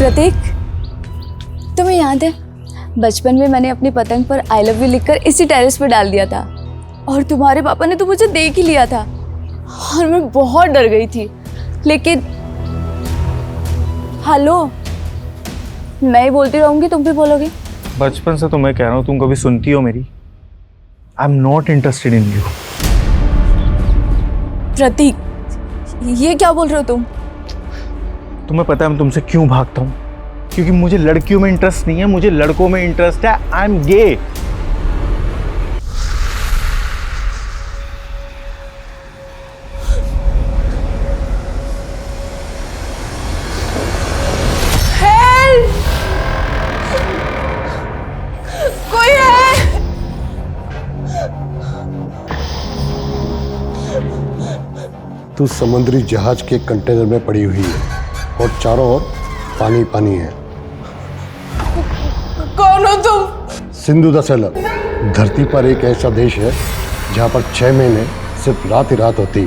प्रतीक, तुम्हें याद है बचपन में मैंने अपनी पतंग पर आई लव यू लिखकर इसी टेरेस पे डाल दिया था और तुम्हारे पापा ने तो मुझे देख ही लिया था और मैं बहुत डर गई थी। लेकिन हेलो, मैं ही बोलती रहूंगी, तुम भी बोलोगे। बचपन से तो मैं कह रहा हूँ, तुम कभी सुनती हो मेरी? I am not interested in you. Prateek, ये क्या बोल रहे हो तुम? तुम्हें पता है मैं तुमसे क्यों भागता हूँ? क्योंकि मुझे लड़कियों में इंटरेस्ट नहीं है, मुझे लड़कों में इंटरेस्ट है। I am gay. कोई है? तू समुद्री जहाज के कंटेनर में पड़ी हुई है और चारों ओर पानी पानी है। कौन हो तुम? Sindhu the seller. धरती पर एक ऐसा देश है जहाँ पर 6 महीने सिर्फ रात ही रात होती,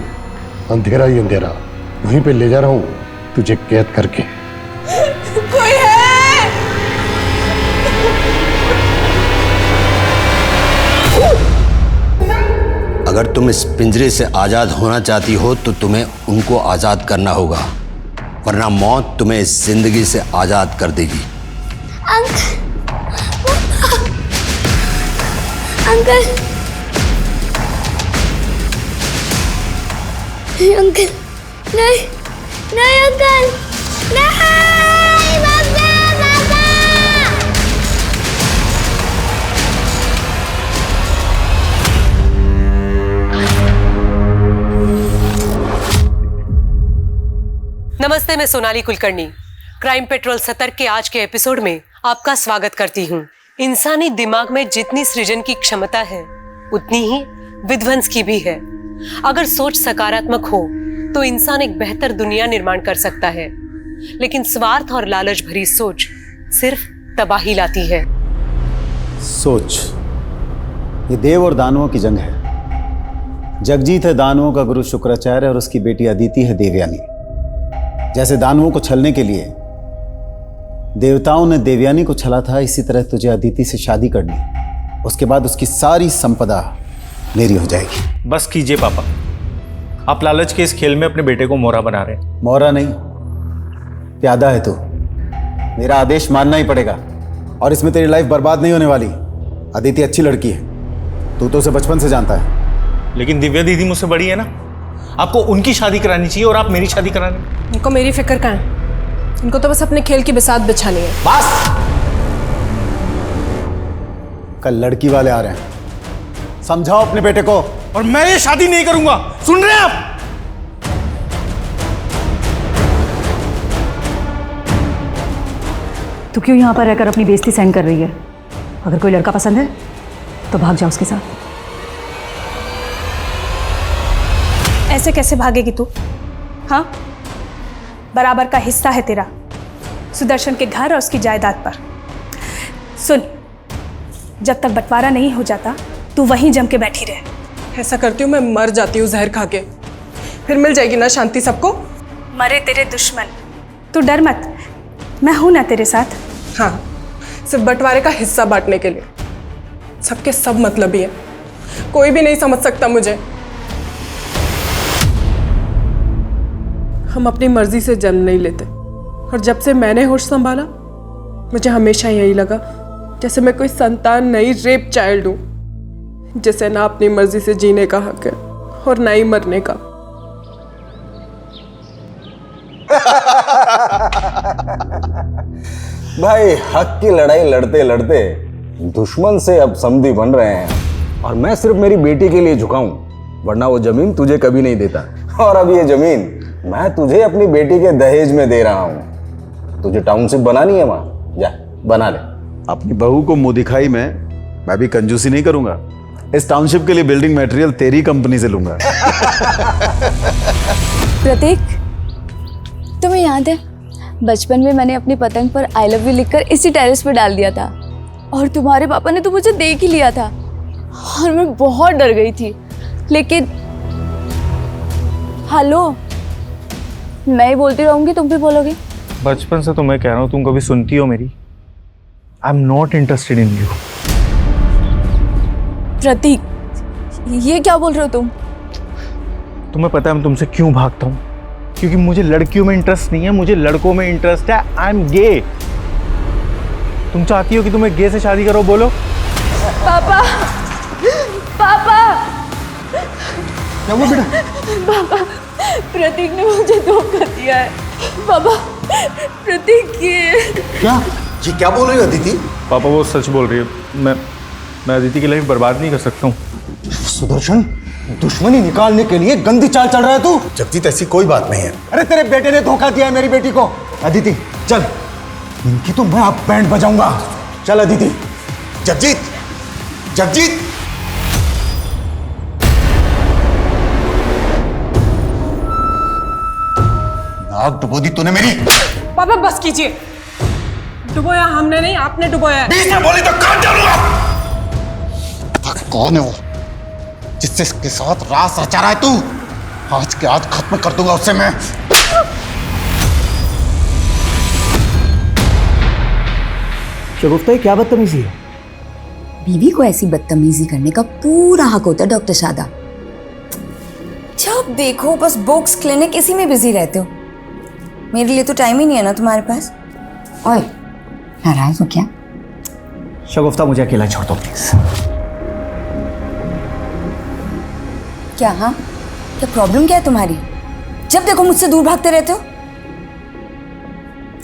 अंधेरा ही अंधेरा। वहीं पे ले जा रहा हूँ तुझे कैद करके। कोई है? अगर तुम इस पिंजरे से आजाद होना चाहती हो तो तुम्हें उनको आजाद करना होगा, वरना मौत तुम्हें इस जिंदगी से आजाद कर देगी। अंकल, अंकल, नहीं, नहीं अंकल, नहीं, बाबा, बाबा। नमस्ते, मैं सोनाली कुलकर्णी क्राइम पेट्रोल सतर्क के आज के एपिसोड में आपका स्वागत करती हूँ। इंसानी दिमाग में जितनी सृजन की क्षमता है उतनी ही विध्वंस की भी है। अगर सोच सकारात्मक हो तो इंसान एक बेहतर दुनिया निर्माण कर सकता है, लेकिन स्वार्थ और लालच भरी सोच सिर्फ तबाही लाती है। सोच, ये देव और दानवों की जंग है। जगजीत है दानवों का गुरु शुक्राचार्य और उसकी बेटी अदिति है देवयानी। जैसे दानवों को छलने के लिए देवताओं ने देवयानी को छला था, इसी तरह तुझे अदिति से शादी करनी, उसके बाद उसकी सारी संपदा मेरी हो जाएगी। बस कीजिए पापा, आप लालच के इस खेल में अपने बेटे को मोहरा बना रहे हैं। मोहरा नहीं, प्यादा है तू। मेरा आदेश मानना ही पड़ेगा और इसमें तेरी लाइफ बर्बाद नहीं होने वाली। अदिति अच्छी लड़की है, तू तो उसे बचपन से जानता है। लेकिन दिव्या दीदी मुझसे बड़ी है ना, आपको उनकी शादी करानी चाहिए और आप मेरी शादी करानी। इनको मेरी फिक्र कहाँ है? इनको तो बस अपने खेल की बिसात बिछानी है। बस, कल लड़की वाले आ रहे हैं, समझाओ अपने बेटे को। और मैं ये शादी नहीं करूंगा, सुन रहे हैं आप? तू क्यों यहाँ पर रहकर अपनी बेइज्जती सहन कर रही है? अगर कोई लड़का पसंद है तो भाग जा उसके साथ। ऐसे कैसे भागेगी तू? हाँ, बराबर का हिस्सा है तेरा सुदर्शन के घर और उसकी जायदाद पर। सुन, जब तक बंटवारा नहीं हो जाता तू वहीं जम के बैठी रहे। ऐसा करती हूँ मैं मर जाती हूँ जहर खा के, फिर मिल जाएगी ना शांति सबको। मरे तेरे दुश्मन, तू डर मत, मैं हूं ना तेरे साथ। हाँ, सिर्फ बंटवारे का हिस्सा बांटने के लिए। सबके सब मतलबी है, कोई भी नहीं समझ सकता मुझे। हम अपनी मर्जी से जन्म नहीं लेते, और जब से मैंने होश संभाला मुझे हमेशा यही लगा जैसे मैं कोई संतान नहीं, रेप चाइल्ड हूं, जिसे ना अपनी मर्जी से जीने का हक है और ना ही मरने का। भाई, हक की लड़ाई लड़ते लड़ते दुश्मन से अब समधी बन रहे हैं, और मैं सिर्फ मेरी बेटी के लिए झुका हूं, वरना वो जमीन तुझे कभी नहीं देता। और अब ये जमीन मैं तुझे अपनी बेटी के दहेज में दे रहा हूं। तुझे टाउनशिप बनानी है वहां, जा बना ले। अपनी बहू को मुंह दिखाई में मैं भी कंजूसी नहीं करूंगा। इस टाउनशिप के लिए बिल्डिंग मटेरियल तेरी कंपनी से लूंगा। प्रतीक, तुम्हें याद है बचपन में मैंने अपनी पतंग पर आई लव यू लिखकर इसी टेरेस पे डाल दिया था और तुम्हारे पापा ने तो मुझे देख ही लिया था और मैं बहुत डर गई थी। लेकिन हेलो, मैं ही बोलती रहूंगी, तुम भी बोलोगे। बचपन से तो मैं कह रहा हूँ, तुम कभी सुनती हो मेरी? I am not interested in you. Prateek, ये क्या बोल रहे हो तुम? तुम्हें पता है मैं तुमसे क्यों भागता हूँ? क्योंकि मुझे लड़कियों में इंटरेस्ट नहीं है, मुझे लड़कों में इंटरेस्ट है। I am gay. तुम चाहती हो कि तुम्हें गे से शादी करो? बोलो। पापा, पापा, क्या हुआ बेटा? पापा, प्रतीक ने मुझे धोखा दिया है। पापा, प्रतीक क्या ये क्या बोल रही हो अदिति? पापा वो सच बोल रही है। मैं अदिति की लाइफ बर्बाद नहीं कर सकता हूँ। सुदर्शन, दुश्मनी निकालने के लिए गंदी चाल चल रहा है तू? जगजीत, ऐसी कोई बात नहीं है। अरे तेरे बेटे ने धोखा दिया है मेरी बेटी को। अदिति चल, इनकी तो मैं अब बैंड बजाऊंगा। चल अदिति। जगजीत, जगजीत, नाक डुबो दी तूने मेरी। पापा बस कीजिए। डुबोया हमने नहीं, आपने डुबोया है। बीच में बोली तो काट डालूंगा। कौन है वो जिससे इसके साथ रास रचा रहा है तू? आज के आज खत्म कर दूंगा उससे मैं। शगुफ्ता, क्या बदतमीजी है? बीवी को ऐसी बदतमीजी करने का पूरा हक होता है डॉक्टर शादा। जब देखो बस बुक्स, क्लिनिक, इसी में बिजी रहते हो। मेरे लिए तो टाइम ही नहीं है ना तुम्हारे पास। ओए, नाराज हो क्या? शगुफ्ता, मुझे अकेला छोड़ दो प्लीज। क्या? हाँ, क्या प्रॉब्लम क्या है तुम्हारी? जब देखो मुझसे दूर भागते रहते हो।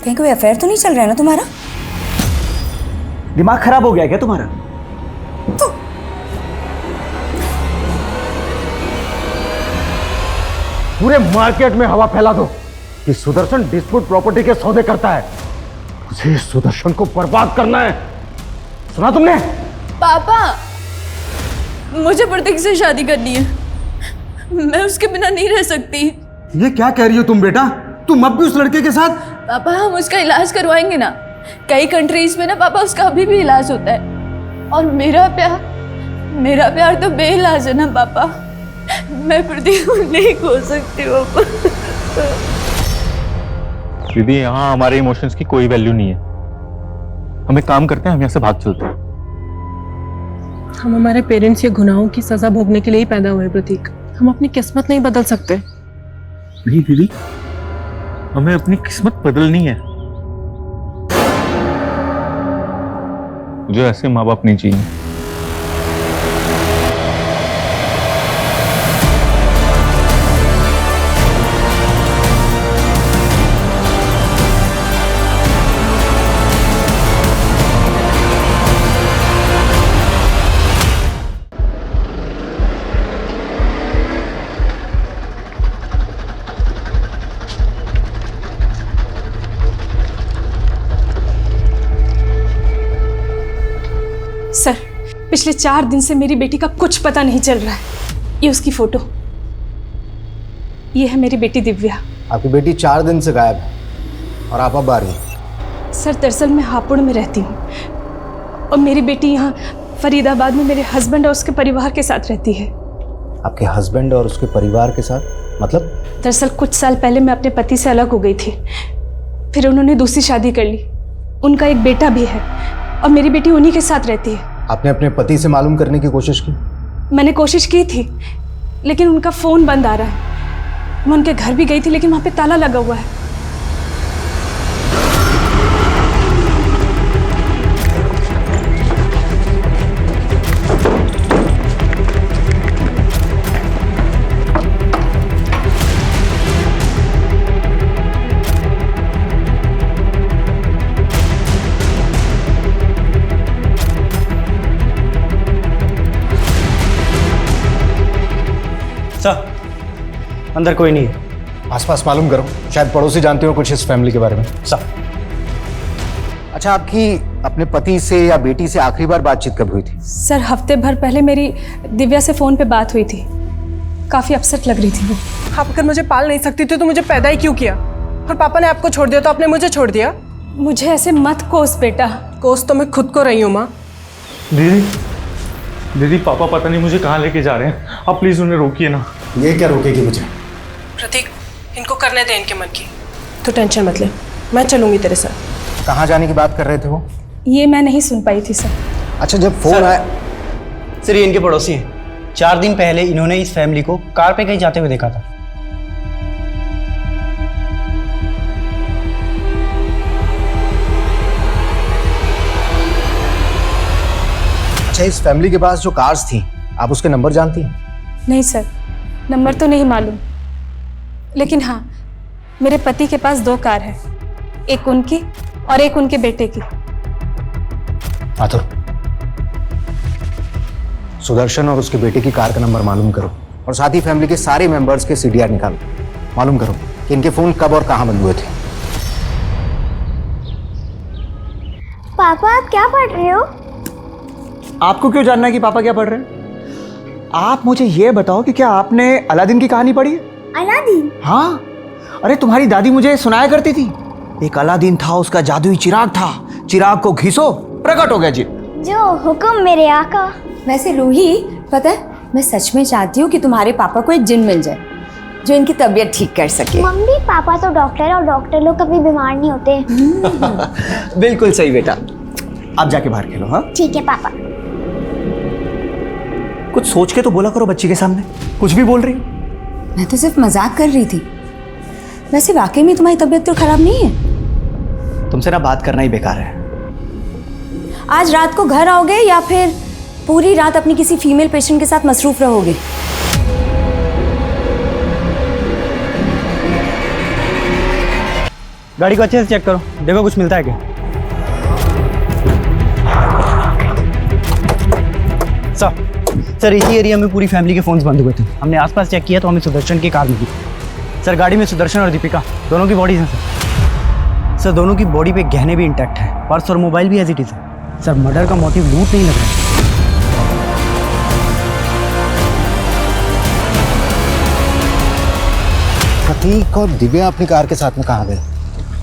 कहीं कोई अफेयर तो नहीं चल रहा है ना तुम्हारा? दिमाग खराब हो गया क्या तुम्हारा? पूरे मार्केट में हवा फैला दो कि सुदर्शन डिस्प्यूट प्रॉपर्टी के सौदे करता है। मुझे सुदर्शन को बर्बाद करना है। सुना तुमने? पापा, मुझे प्रतीक से शादी करनी है। मैं उसके बिना नहीं रह सकती। ये क्या कह रही हो तुम बेटा? तुम अब भी उस लड़के के साथ? पापा, हम उसका इलाज करवाएंगे ना। कई कंट्रीज में ना पापा उसका अभी भी इलाज होता है। और मेरा प्यार तो बेइलाज है ना पापा। मैं प्रतीक को नहीं खो सकती पापा। दीदी, यहाँ हमारे इमोशंस की कोई वैल्यू नहीं है। हम एक काम करते हैं, हम यहाँ से भाग चलते हैं। हम हमारे पेरेंट्स के गुनाहों की सजा भोगने के लिए ही पैदा हुए प्रतीक। हम अपनी किस्मत नहीं बदल सकते। नहीं दीदी, हमें अपनी किस्मत बदलनी है। मुझे ऐसे माँ बाप नहीं चाहिए। सर, पिछले 4 दिन से मेरी बेटी का कुछ पता नहीं चल रहा है। ये उसकी फोटो, ये है मेरी बेटी दिव्या। आपकी बेटी 4 दिन से गायब है और आप अब आ रही हैं। सर, दरअसल मैं हापुड़ में रहती हूँ और मेरी बेटी यहाँ फरीदाबाद में मेरे हस्बैंड और उसके परिवार के साथ रहती है। आपके हस्बैंड और उसके परिवार के साथ मतलब? दरअसल कुछ साल पहले मैं अपने पति से अलग हो गई थी, फिर उन्होंने दूसरी शादी कर ली। उनका एक बेटा भी है और मेरी बेटी उन्हीं के साथ रहती है। आपने अपने पति से मालूम करने की कोशिश की? मैंने कोशिश की थी, लेकिन उनका फ़ोन बंद आ रहा है। मैं उनके घर भी गई थी, लेकिन वहाँ पे ताला लगा हुआ है। सर, अंदर कोई नहीं है। आसपास मालूम करो, शायद पड़ोसी जानते हो कुछ इस फैमिली के बारे में। सर, अच्छा, आपकी अपने पति से या बेटी से आखिरी बार बातचीत कब हुई थी? सर, हफ्ते भर पहले मेरी दिव्या से फ़ोन पे बात हुई थी। काफ़ी अपसेट लग रही थी वो। आप अगर मुझे पाल नहीं सकती थी तो मुझे पैदा ही क्यों किया? और पापा ने आपको छोड़ दिया तो आपने मुझे छोड़ दिया? मुझे ऐसे मत कोस बेटा। कोस तो मैं खुद को रही हूँ माँ। दीदी, पापा पता नहीं मुझे कहाँ लेके जा रहे हैं। आप प्लीज उन्हें रोकिए ना। ये क्या रोकेगी मुझे? प्रतीक, इनको करने दे इनके मन की। तो टेंशन मत ले, मैं चलूंगी तेरे साथ। कहाँ जाने की बात कर रहे थे वो? ये मैं नहीं सुन पाई थी सर। अच्छा, जब फोन आया। सर ये इनके पड़ोसी हैं। 4 दिन पहले इन्होंने इस फैमिली को कार पे कहीं जाते हुए देखा था। अच्छा, इस फैमिली के पास जो कार्स थी, आप उसके नंबर जानती हैं? नहीं सर, नंबर तो नहीं मालूम, लेकिन हाँ, मेरे पति के पास 2 कार है, एक उनकी और एक उनके बेटे की। माथुर, सुदर्शन और उसके बेटे की कार का नंबर मालूम करो और साथ ही फैमिली के सारे मेंबर्स के सीडीआर निकालो। मालूम करो कि इनके फोन कब और कहां बंद हुए थे। पापा आप क्या पढ़ रहे हो? आपको क्यों जानना है कि पापा क्या पढ़ रहे हैं? आप मुझे ये बताओ कि क्या आपने अलादीन की कहानी पढ़ी है? अलादीन? हाँ, अरे तुम्हारी दादी मुझे सुनाया करती थी। एक अलादीन था, उसका जादुई चिराग था, चिराग को घिसो प्रकट हो गया जी। जो हुक्म मेरे आका। वैसे रूही, पता है मैं सच में चाहती हूँ कि तुम्हारे पापा को एक जिन मिल जाए जो इनकी तबीयत ठीक कर सके। मम्मी पापा तो डॉक्टर है और डॉक्टर लोग कभी बीमार नहीं होते। बिल्कुल सही बेटा, आप जाके बाहर खेलो। हाँ ठीक है पापा। कुछ सोच के तो बोला करो बच्ची के सामने, कुछ भी बोल रही हो। मैं तो सिर्फ मजाक कर रही थी। वैसे वाकई में तुम्हारी तबीयत तो खराब नहीं है? तुमसे ना बात करना ही बेकार है। आज रात को घर आओगे या फिर पूरी रात अपनी किसी फीमेल पेशेंट के साथ मसरूफ रहोगे? गाड़ी को अच्छे से चेक करो, देखो कुछ मिलता है क्या। सर इसी एरिया में पूरी फैमिली के फोन्स बंद हुए थे। हमने आसपास चेक किया तो हमें सुदर्शन की कार मिली। सर गाड़ी में सुदर्शन और दीपिका दोनों की बॉडीज हैं सर। दोनों की बॉडी पे गहने भी इंटैक्ट है, पर्स और मोबाइल भी एज इट इज है। सर मर्डर का मोटिव लूट नहीं लग रहा है। प्रतीक और दिव्या अपनी कार के साथ में कहाँ गए?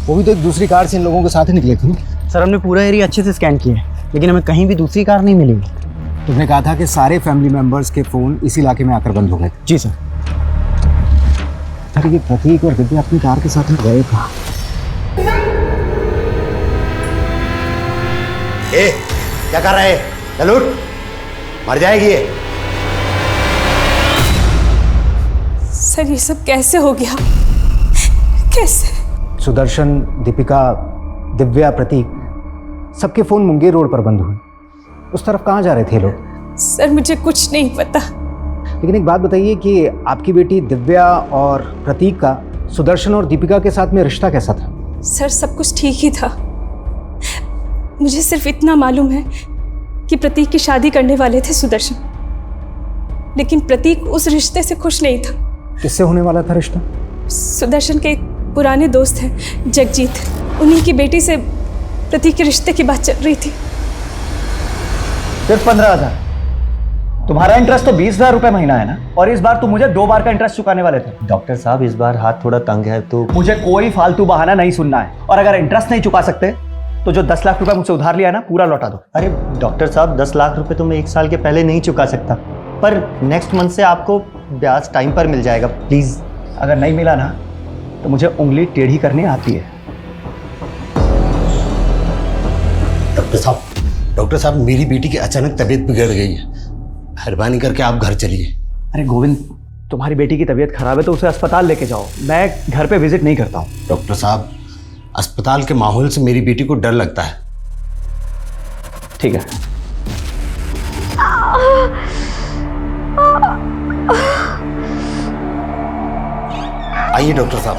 वो भी तो एक दूसरी कार से इन लोगों के साथ ही निकले थे। सर हमने पूरा एरिया अच्छे से स्कैन किया है, लेकिन हमें कहीं भी दूसरी कार नहीं मिली। तुमने कहा था कि सारे फैमिली मेंबर्स के फोन इसी इलाके में आकर बंद हो गए। जी सर। अरे ये प्रतीक और दिव्या अपनी कार के साथ में गए कहाँ? ए, क्या कर रहे हैं? चलो मर जाएगी ये। सर ये सब कैसे हो गया? कैसे? सुदर्शन, दीपिका, दिव्या, प्रतीक सबके फोन मुंगेर रोड पर बंद हुए। उस तरफ कहाँ जा रहे थे लोग? सर मुझे कुछ नहीं पता। लेकिन एक बात बताइए कि आपकी बेटी दिव्या और प्रतीक का सुदर्शन और दीपिका के साथ में रिश्ता कैसा था? सर सब कुछ ठीक ही था। मुझे सिर्फ इतना मालूम है कि प्रतीक की शादी करने वाले थे सुदर्शन, लेकिन प्रतीक उस रिश्ते से खुश नहीं था। किससे होने वाला था रिश्ता? सुदर्शन के एक पुराने दोस्त हैं जगजीत, उन्हीं की बेटी से प्रतीक के रिश्ते की बात चल रही थी। सिर्फ 15,000? तुम्हारा इंटरेस्ट तो 20,000 रुपए महीना है ना, और इस बार तुम मुझे 2 बार का इंटरेस्ट चुकाने वाले थे। डॉक्टर साहब इस बार हाथ थोड़ा तंग है तो मुझे कोई फालतू बहाना नहीं सुनना है, और अगर इंटरेस्ट नहीं चुका सकते तो जो 10 लाख रुपए मुझसे उधार लिया है ना पूरा लौटा दो। अरे डॉक्टर साहब 10 लाख रुपए तो मैं 1 साल के पहले नहीं चुका सकता, पर नेक्स्ट मंथ से आपको ब्याज टाइम पर मिल जाएगा प्लीज। अगर नहीं मिला ना तो मुझे उंगली टेढ़ी करनी आती है। डॉक्टर साहब मेरी बेटी की अचानक तबीयत बिगड़ गई है, मेहरबानी करके आप घर चलिए। अरे गोविंद, तुम्हारी बेटी की तबीयत खराब है तो उसे अस्पताल लेके जाओ, मैं घर पे विजिट नहीं करता हूँ। डॉक्टर साहब अस्पताल के माहौल से मेरी बेटी को डर लगता है। ठीक है। आइए डॉक्टर साहब।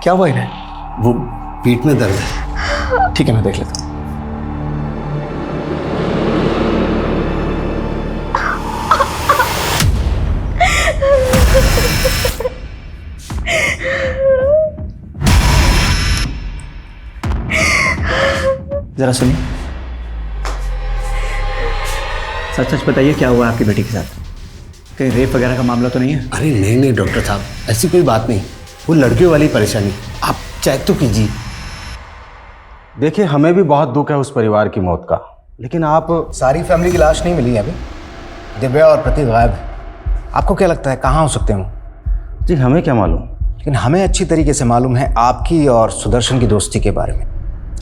क्या हुआ इन्हें? वो पेट में दर्द है। ठीक है मैं देख लेता हूँ। जरा सुनिए, सच सच बताइए क्या हुआ आपकी बेटी के साथ? कहीं रेप वगैरह का मामला तो नहीं है? अरे नहीं नहीं डॉक्टर साहब, ऐसी कोई बात नहीं, वो लड़कियों वाली परेशानी। आप चेक तो कीजिए। देखिए हमें भी बहुत दुख है उस परिवार की मौत का, लेकिन आप सारी फैमिली की लाश नहीं मिली है अभी। दिव्या और प्रतीक गायब है। आपको क्या लगता है कहाँ हो सकते हैं? जी हमें क्या मालूम, लेकिन हमें अच्छी तरीके से मालूम है आपकी और सुदर्शन की दोस्ती के बारे में।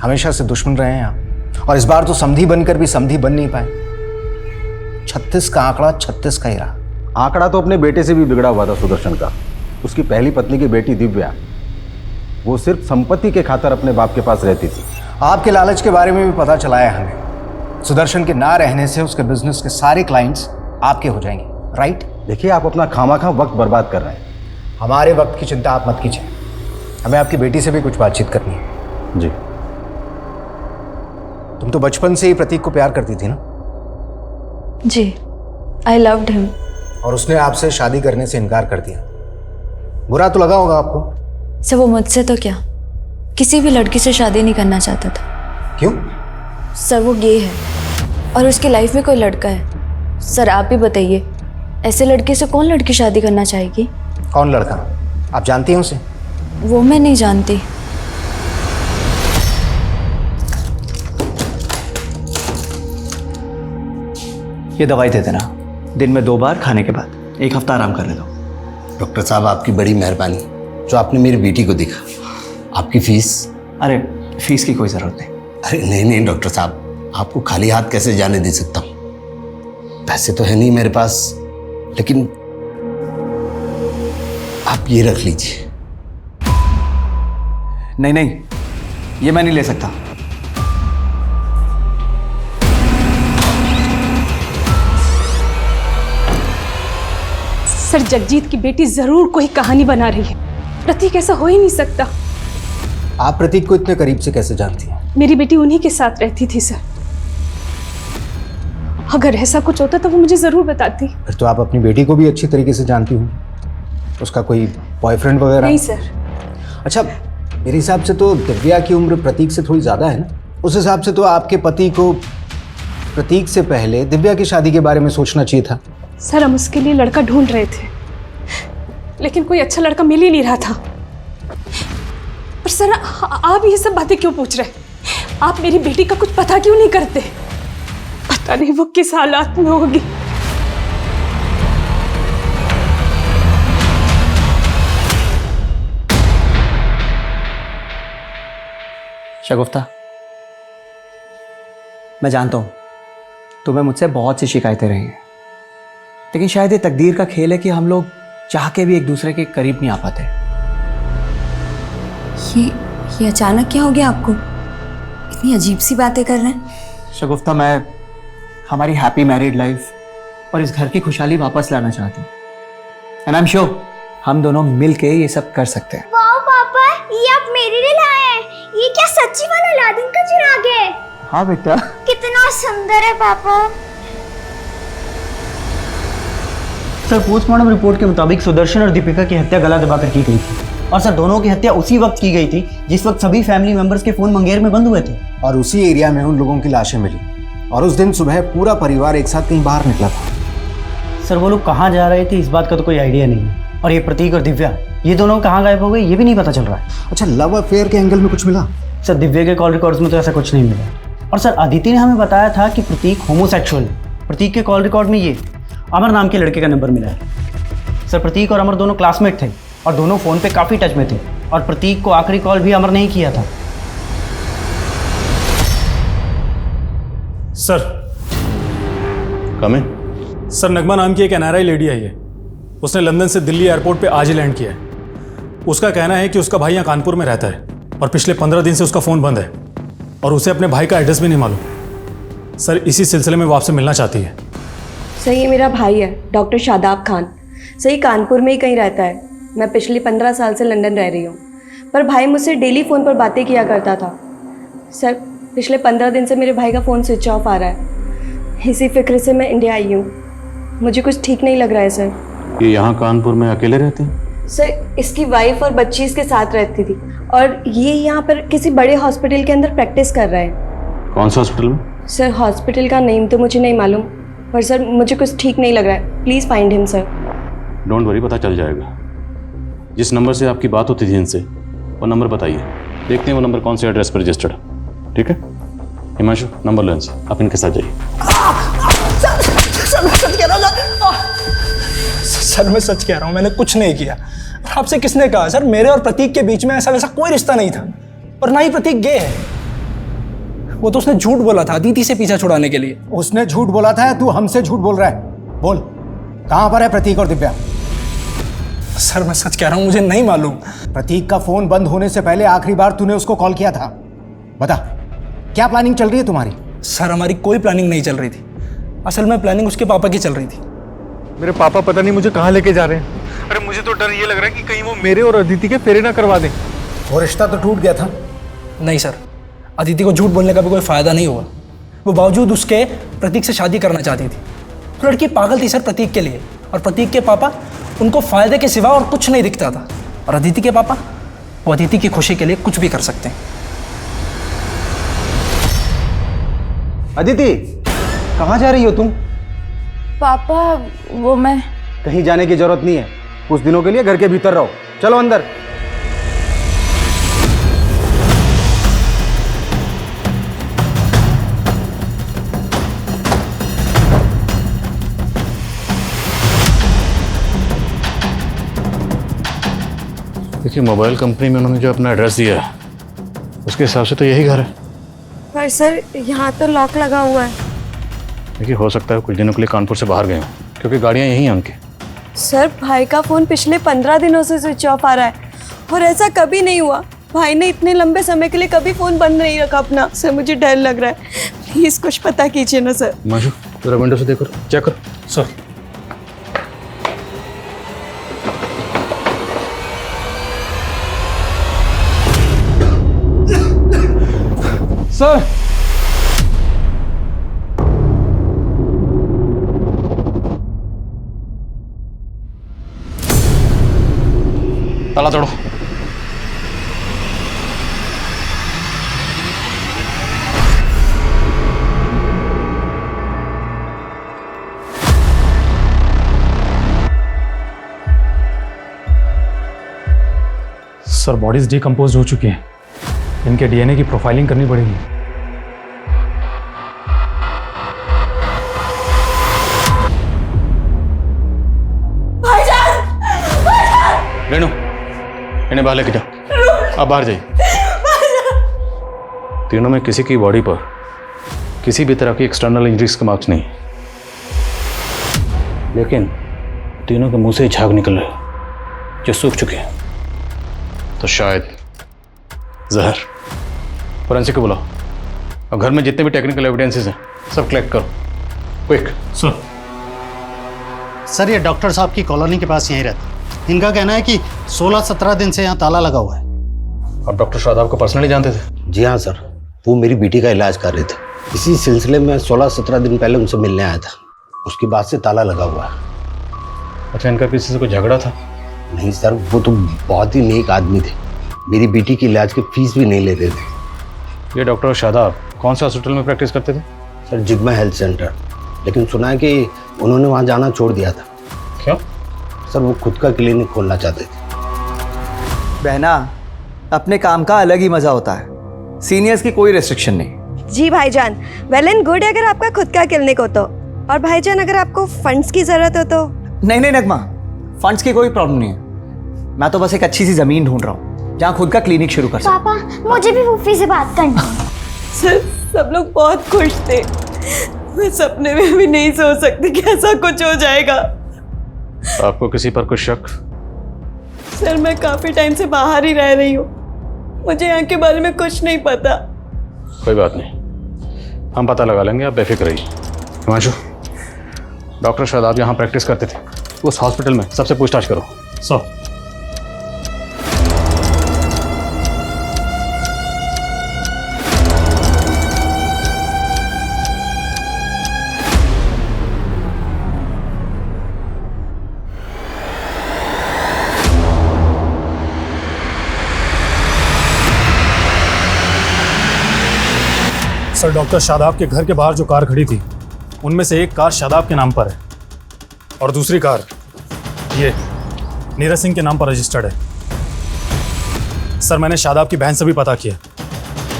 हमेशा से दुश्मन रहे हैं आप, और इस बार तो समधी बनकर भी समधी बन नहीं पाए। 36 का आंकड़ा 36 का ही रहा। आंकड़ा तो अपने बेटे से भी बिगड़ा हुआ था सुदर्शन का। उसकी पहली पत्नी की बेटी दिव्या, वो सिर्फ संपत्ति के खातिर अपने बाप के पास रहती थी। आपके लालच के बारे में भी पता चला है हमें। सुदर्शन के ना रहने से उसके बिजनेस के सारे क्लाइंट्स आपके हो जाएंगे, राइट? देखिए, आप अपना खामाखा वक्त बर्बाद कर रहे हैं। हमारे वक्त की चिंता आप मत कीजिए, हमें आपकी बेटी से भी कुछ बातचीत करनी है। जी। तुम तो बचपन से ही प्रतीक को प्यार करती थी ना? जी, आई लव्ड हिम। और उसने आपसे शादी करने से इनकार कर दिया। बुरा तो लगा होगा आपको? सर वो मुझसे तो क्या, किसी भी लड़की से शादी नहीं करना चाहता था। क्यों? सर वो गे है और उसकी लाइफ में कोई लड़का है। सर आप भी बताइए, ऐसे लड़के से कौन लड़की शादी करना चाहेगी? कौन लड़का? आप जानती हैं उसे? वो मैं नहीं जानती। ये दवाई दे देना, दिन में 2 बार खाने के बाद, 1 हफ्ता आराम करने दो। डॉक्टर साहब, आपकी बड़ी मेहरबानी जो आपने मेरी बेटी को देखा। आपकी फीस? अरे फीस की कोई ज़रूरत नहीं। अरे नहीं नहीं डॉक्टर साहब, आपको खाली हाथ कैसे जाने दे सकता हूँ। पैसे तो है नहीं मेरे पास, लेकिन आप ये रख लीजिए। नहीं नहीं, ये मैं नहीं ले सकता। सर जगजीत की बेटी जरूर कोई कहानी बना रही है। प्रतीक ऐसा हो ही नहीं सकता। आप प्रतीक को इतने करीब से कैसे जानती हैं? मेरी बेटी उन्हीं के साथ रहती थी सर। अगर ऐसा कुछ होता तो वो मुझे जरूर बताती। फिर तो आप अपनी बेटी को भी अच्छी तरीके से जानती हूँ। उसका कोई बॉयफ्रेंड वगैरह? नहीं सर। अच्छा, मेरे हिसाब से तो दिव्या की उम्र प्रतीक से थोड़ी ज़्यादा है ना? उस हिसाब से तो आपके पति को प्रतीक से पहले दिव्या की शादी के बारे में सोचना चाहिए था। सर हम उसके लिए लड़का ढूंढ रहे थे, लेकिन कोई अच्छा लड़का मिल ही नहीं रहा था। पर सर आप ये सब बातें क्यों पूछ रहे? आप मेरी बेटी का कुछ पता क्यों नहीं करते? पता नहीं वो किस हालात में होगी। शगुफ्ता, मैं जानता हूँ तुम्हें मुझसे बहुत सी शिकायतें रही हैं, लेकिन शायद ये तकदीर का खेल है कि हम लोग चाह के भी एक दूसरे के करीब नहीं आ पाते। ये अचानक क्या हो गया आपको? इतनी अजीब सी बातें कर रहे हैं। शगुफ्ता, मैं हमारी हैप्पी मैरिड लाइफ और इस घर की खुशहाली वापस लाना चाहती हूँ। एंड आई एम श्योर हम दोनों मिल के ये सब कर सकते हैं। वाह पापा, ये आप मेरे लिए लाए हैं। ये क्या सच्ची वाला अलादीन का चिराग है? हाँ बेटा। कितना सुंदर है पापा। सर पोस्टमार्टम रिपोर्ट के मुताबिक सुदर्शन और दीपिका की हत्या गला दबाकर की गई थी, और सर दोनों की हत्या उसी वक्त की गई थी जिस वक्त सभी फैमिली मेंबर्स के फोन मुंगेर में बंद हुए थे। और उसी एरिया में उन लोगों की लाशें मिली, और उस दिन सुबह पूरा परिवार एक साथ कहीं बाहर निकला था। सर वो लोग कहाँ जा रहे थे इस बात का तो कोई आइडिया नहीं है, और ये प्रतीक और दिव्या ये दोनों कहाँ गायब हो गए ये भी नहीं पता चल रहा है। अच्छा, लव अफेयर के एंगल में कुछ मिला? सर दिव्या के कॉल रिकॉर्ड्स में तो ऐसा कुछ नहीं मिला, और सर अदिति ने हमें बताया था कि प्रतीक होमोसेक्सुअल है। प्रतीक के कॉल रिकॉर्ड में ये अमर नाम के लड़के का नंबर मिला है। सर प्रतीक और अमर दोनों क्लासमेट थे और दोनों फ़ोन पे काफ़ी टच में थे, और प्रतीक को आखिरी कॉल भी अमर ने ही किया था। सर कम है। सर नगमा नाम की एक NRI लेडी आई है। उसने लंदन से दिल्ली एयरपोर्ट पे आज ही लैंड किया है। उसका कहना है कि उसका भाई यहाँ कानपुर में रहता है और पिछले 15 दिन से उसका फ़ोन बंद है, और उसे अपने भाई का एड्रेस भी नहीं मालूम। सर इसी सिलसिले में वो आपसे मिलना चाहती है। सर ये मेरा भाई है, डॉक्टर शादाब खान। सही कानपुर में ही कहीं रहता है। मैं पिछले 15 साल से लंदन रह रही हूँ, पर भाई मुझसे डेली फ़ोन पर बातें किया करता था। सर पिछले 15 दिन से मेरे भाई का फ़ोन स्विच ऑफ आ रहा है। इसी फिक्र से मैं इंडिया आई हूँ। मुझे कुछ ठीक नहीं लग रहा है सर। ये यहाँ कानपुर में अकेले रहते हैं? सर इसकी वाइफ और बच्ची इसके साथ रहती थी, और ये यहाँ पर किसी बड़े हॉस्पिटल के अंदर प्रैक्टिस कर रहा है। कौन सा हॉस्पिटल में? सर हॉस्पिटल का नेम तो मुझे नहीं मालूम, पर सर मुझे कुछ ठीक नहीं लग रहा है। Please find him sir. Don't worry, पता चल जाएगा। जिस नंबर से आपकी बात होती थी इनसे, वो नंबर बताइए, देखते हैं वो नंबर कौन से एड्रेस पर रजिस्टर्ड है। ठीक है हिमांशु, नंबर लो इनसे, आप इनके साथ जाइए। सर मैं सच कह रहा हूँ, मैंने कुछ नहीं किया। और आपसे किसने कहा सर? मेरे और प्रतीक के बीच में ऐसा वैसा कोई रिश्ता नहीं था, और ना ही प्रतीक गे है। वो तो उसने झूठ बोला था अदिति से पीछा छुड़ाने के लिए। उसने झूठ बोला था, तू हमसे झूठ बोल रहा है? बोल, कहां पर है प्रतीक और दिव्या? सर मैं सच कह रहा हूं, मुझे नहीं मालूम। प्रतीक का फोन बंद होने से पहले आखिरी बार तूने उसको कॉल किया था? बता, क्या प्लानिंग चल रही है तुम्हारी? सर हमारी कोई प्लानिंग नहीं चल रही थी, असल में प्लानिंग उसके पापा की चल रही थी। मेरे पापा पता नहीं मुझे कहाँ लेके जा रहे हैं। अरे मुझे तो डर ये लग रहा है कि कहीं वो मेरे और अदिति के फेरे ना करवा दें। वो रिश्ता तो टूट गया था। नहीं सर, अदिति को झूठ बोलने का भी कोई फायदा नहीं हुआ। वो बावजूद उसके प्रतीक से शादी करना चाहती थी। वो लड़की पागल थी सर प्रतीक के लिए, और प्रतीक के पापा उनको फायदे के सिवा और कुछ नहीं दिखता था। और अदिति के पापा, वो अदिति की खुशी के लिए कुछ भी कर सकते हैं। अदिति, कहाँ जा रही हो तुम? पापा, वो मैं कहीं जाने की जरूरत नहीं है, कुछ दिनों के लिए घर के भीतर रहो। चलो अंदर। देखिए, मोबाइल कंपनी में उन्होंने जो अपना एड्रेस दिया है उसके हिसाब से तो यही घर है। पर सर यहाँ तो लॉक लगा हुआ है। देखिए, हो सकता है कुछ दिनों के लिए कानपुर से बाहर गए हों, क्योंकि गाड़ियाँ यहीं हैं उनकी। सर भाई का फ़ोन पिछले 15 दिनों से स्विच ऑफ आ रहा है, और ऐसा कभी नहीं हुआ। भाई ने इतने लंबे समय के लिए कभी फ़ोन बंद नहीं रखा अपना। सर मुझे डर लग रहा है, प्लीज़ कुछ पता कीजिए ना सर। माशू, जरा विंडो से देखो, चेक करो। सर, सर ताला तोड़ो। सर, बॉडीज डिकम्पोज हो चुकी हैं, इनके डीएनए की प्रोफाइलिंग करनी पड़ेगी। रेणु, इन्हें बाहर लेके जाओ। आप बाहर जाइए। तीनों में किसी की बॉडी पर किसी भी तरह की एक्सटर्नल इंजरीज के मार्क्स नहीं, लेकिन तीनों के मुंह से झाग निकल रहे जो सूख चुके हैं। तो शायद जहर। फोरेंसिक को बुलाओ, और घर में जितने भी टेक्निकल एविडेंसेस हैं सब कलेक्ट करो, क्विक। सर ये डॉक्टर साहब की कॉलोनी के पास यहीं रहते। इनका कहना है कि 16-17 दिन से यहाँ ताला लगा हुआ है। आप डॉक्टर शादाब को पर्सनली जानते थे? जी हाँ सर, वो मेरी बेटी का इलाज कर रहे थे। इसी सिलसिले में 16-17 दिन पहले उनसे मिलने आया था। उसके बाद से ताला लगा हुआ है। अच्छा, इनका किसी से कोई झगड़ा था? नहीं सर, वो तो बहुत ही नेक आदमी थे। मेरी बेटी की इलाज की फीस भी नहीं लेते थे। ये डॉक्टर शादाब कौन से हॉस्पिटल में प्रैक्टिस करते थे? सर जिग्मा हेल्थ सेंटर, लेकिन सुना है कि उन्होंने वहाँ जाना छोड़ दिया था। क्यों? सर वो खुद का क्लिनिक खोलना चाहते थे। बहना, अपने काम का अलग ही मजा होता है। सीनियर्स की कोई रेस्ट्रिक्शन नहीं। जी भाईजान, वेल एंड गुड अगर आपका खुद का क्लिनिक हो तो। और भाईजान अगर आपको फंड्स की जरूरत हो तो? नहीं नहीं नगमा, फंड्स की कोई प्रॉब्लम नहीं है। मैं तो बस एक अच्छी सी जमीन ढूंढ रहा हूँ जहाँ खुद का क्लिनिक शुरू कर सकूं। पापा मुझे भी फूफी से बात करनी है। सर सब लोग बहुत खुश थे, मैं सपने में भी नहीं सोच सकती कि ऐसा कुछ हो जाएगा। आपको किसी पर कुछ शक? सर मैं काफी टाइम से बाहर ही रह रही हूँ, मुझे यहाँ के बारे में कुछ नहीं पता। कोई बात नहीं, हम पता लगा लेंगे, आप बेफिक्र रहिए। हिमांशु, डॉक्टर शादाब यहाँ प्रैक्टिस करते थे, उस हॉस्पिटल में सबसे पूछताछ करो। सर, डॉक्टर शादाब के घर के बाहर जो कार खड़ी थी उनमें से एक कार शादाब के नाम पर है और दूसरी कार ये नीरज सिंह के नाम पर रजिस्टर्ड है। सर मैंने शादाब की बहन से भी पता किया,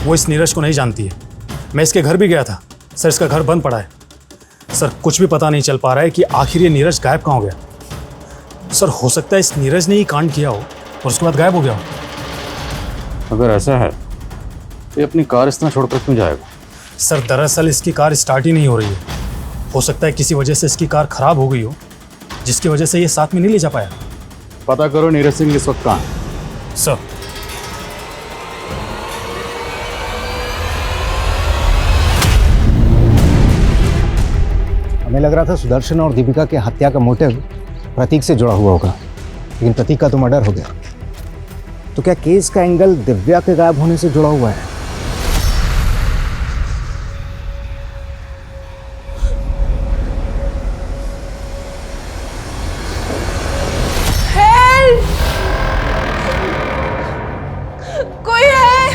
वो इस नीरज को नहीं जानती है। मैं इसके घर भी गया था सर, इसका घर बंद पड़ा है। सर कुछ भी पता नहीं चल पा रहा है कि आखिर ये नीरज गायब कहाँ हो गया। सर हो सकता है इस नीरज ने ही कांड किया हो और उसके बाद गायब हो गया हो। अगर ऐसा है तो ये अपनी कार इस तरह छोड़कर क्यों जाएगा? सर दरअसल इसकी कार स्टार्ट ही नहीं हो रही है। हो सकता है किसी वजह से इसकी कार खराब हो गई हो, जिसकी वजह से ये साथ में नहीं ले जा पाया। पता करो नीरज सिंह इस वक्त कहाँ है। सर हमें लग रहा था सुदर्शन और दीपिका के हत्या का मोटिव प्रतीक से जुड़ा हुआ होगा, लेकिन प्रतीक का तो मर्डर हो गया। तो क्या केस का एंगल दिव्या के गायब होने से जुड़ा हुआ है? कोई है?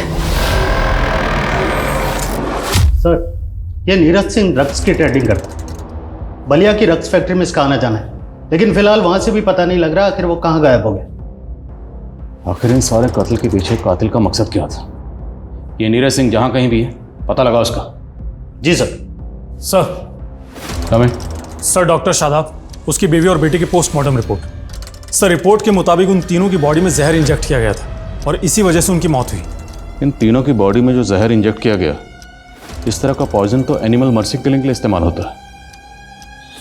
सर ये नीरज सिंह ड्रग्स की ट्रेडिंग करता है। बलिया की ड्रग्स फैक्ट्री में इसका आना जाना है, लेकिन फिलहाल वहां से भी पता नहीं लग रहा आखिर वो कहाँ गायब हो गया। आखिर इन सारे कत्ल के पीछे कातिल का मकसद क्या था? ये नीरज सिंह जहां कहीं भी है पता लगा उसका। जी सर। सर कमें। सर डॉक्टर शादाब, उसकी बीवी और बेटी की पोस्टमार्टम रिपोर्ट। सर रिपोर्ट के मुताबिक उन तीनों की बॉडी में जहर इंजेक्ट किया गया था और इसी वजह से उनकी मौत हुई। इन तीनों की बॉडी में जो जहर इंजेक्ट किया गया, इस तरह का पॉइजन तो एनिमल मर्सी किलिंग के लिए इस्तेमाल होता है।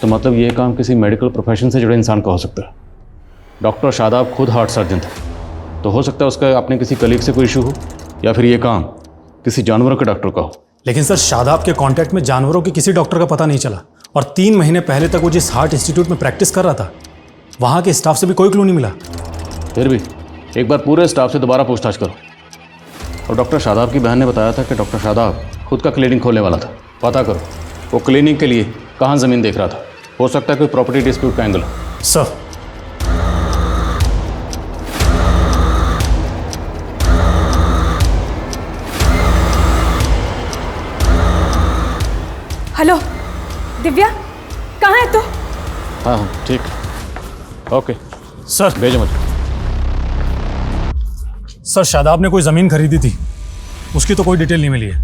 तो मतलब ये काम किसी मेडिकल प्रोफेशन से जुड़े इंसान का हो सकता है। डॉक्टर शादाब खुद हार्ट सर्जन था, तो हो सकता है उसका अपने किसी कलीग से कोई इशू हो, या फिर ये काम किसी जानवरों के डॉक्टर का हो। लेकिन सर शादाब के कांटेक्ट में जानवरों के किसी डॉक्टर का पता नहीं चला, और 3 महीने पहले तक वो जिस हार्ट इंस्टीट्यूट में प्रैक्टिस कर रहा था वहाँ के स्टाफ से भी कोई क्लू नहीं मिला। फिर भी एक बार पूरे स्टाफ से दोबारा पूछताछ करो। और डॉक्टर शादाब की बहन ने बताया था कि डॉक्टर शादाब खुद का क्लिनिक खोलने वाला था। पता करो वो क्लिनिक के लिए कहाँ ज़मीन देख रहा था। हो सकता है कोई प्रॉपर्टी डिस्प्यूट का एंगल हो। सर हेलो दिव्या, कहाँ है तू? हाँ हाँ ठीक, ओके सर भेजो मुझे। सर शादाब ने कोई ज़मीन खरीदी थी, उसकी तो कोई डिटेल नहीं मिली है,